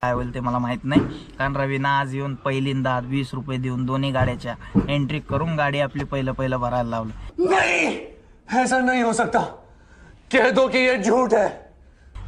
काय होईल ते मला माहित नाही, कारण रवीना आज येऊन पहिल्यांदा 20 रुपये देऊन दोन्ही गाड्याच्या एंट्री करून गाडी आपली पहिलं भरायला लावली। नहीं, ऐसा नहीं हो सकता, कह दो कि ये झूठ है।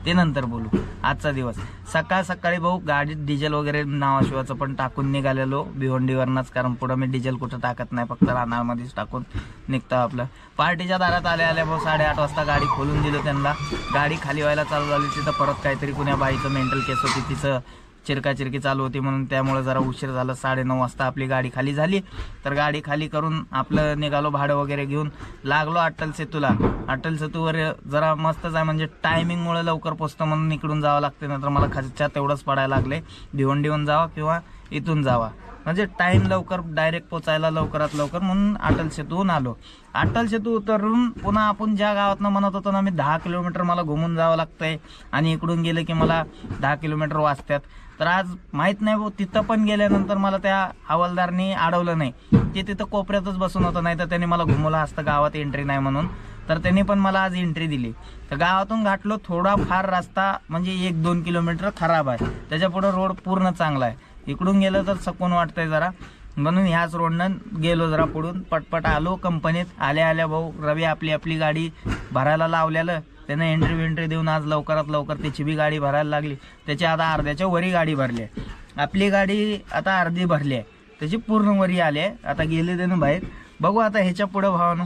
ते नंतर बोलू। आजचा दिवस सकाळ सकाळी भाऊ गाडीत डिझेल वगैरे नावाशिवाचं पण टाकून निघालेलो भिवंडीवरनच, कारण पुढे मी डिझेल कुठं टाकत नाही, फक्त रानामध्येच टाकून निघतो आपलं। पार्टीच्या दारात आल्या भाऊ 8:30 वाजता गाडी खोलून दिली त्यांना। गाडी खाली व्हायला चालू झाली, तिथं परत काहीतरी कुण्या बाईचं मेंटल केस होती, तिचं चिरकाचिरकी चालू होती म्हणून त्यामुळे जरा उशीर झाला। 9:30 वाजता आपली गाडी खाली झाली, तर गाडी खाली करून आपलं निघालो भाडं वगैरे घेऊन लागलो अटल सेतूला। अटल सेतूवर जरा मस्तच आहे, म्हणजे टायमिंगमुळे लवकर पोचतं म्हणून इकडून जावं लागते, नंतर मला खर्चा तेवढंच पडायला लागले, भिवंडीहून जावा किंवा इथून जावा, म्हणजे टाइम लवकर डायरेक्ट पोचायला लवकरात लवकर, म्हणून अटल सेतूहून आलो। अटल सेतू उतरून पुन्हा आपण ज्या गावातनं म्हणत होतो ना मी 10 किलोमीटर मला घुमून जावं लागतंय आणि इकडून गेलं की मला 10 किलोमीटर वाजतात, तर आज माहित नाही भाऊ तिथं पण गेल्यानंतर मला त्या हवालदारनी अडवलं नाही, ते तिथं कोपऱ्यातच बसून होतं, नाही तर त्यांनी मला घुमवलं असतं गावात एंट्री नाही म्हणून, तर त्यांनी पण मला आज एंट्री दिली। तर गावातून घातलो, थोडा फार रस्ता म्हणजे 1-2 किलोमीटर खराब आहे, त्याच्या पुढे रोड पूर्ण चांगला आहे, इकडून गेलं तर सकून वाटतंय जरा, म्हणून ह्याच रोडनं गेलो जरा पुढून पटपट आलो कंपनीत। आल्या भाऊ रवी आपली गाडी भरायला लावलेलं, त्यानं एंट्री देऊन आज लवकरात लवकर त्याची बी गाडी भरायला लागली, त्याची आता अर्ध्याच्या वरी गाडी भरली आहे, आपली गाडी आता अर्धी भरली आहे, त्याची पूर्ण वरी आली आहे, आता गेले त्यानं बाहेर, बघू आता ह्याच्या पुढं भावानं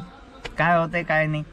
काय होतंय काय नाही।